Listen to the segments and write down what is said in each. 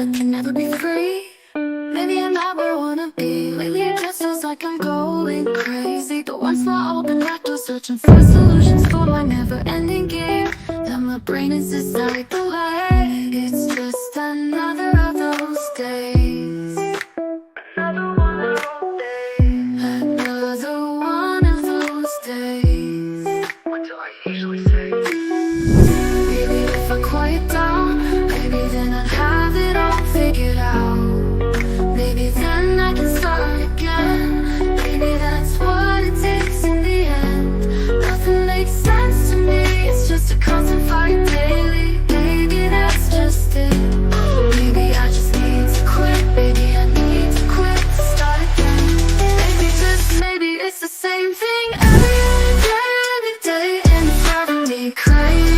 I can never be free. Maybe I'm not where I wanna be. Lately it just feels like I'm going crazy. The once more open back door, searching for solutions for my never-ending game. Then my brain is inside the light. It's just another of those days. Another one of those days. Another one of those days. What do I usually say? Maybe if I quiet down, maybe then I'd have it all figured out. Maybe then I can start again. Maybe that's what it takes in the end. Nothing makes sense to me, it's just a constant fight daily. Maybe that's just it. Maybe I just need to quit. Maybe I need to quit to start again. Maybe just maybe it's the same thing every day, and it's driving me crazy.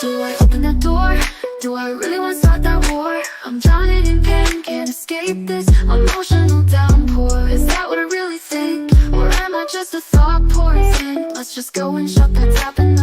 Do I open that door? Do I really want to start that war? I'm drowning in pain, can't escape this emotional downpour. Is that what I really think? Or am I just a thought poison? Let's just go and shut that tap and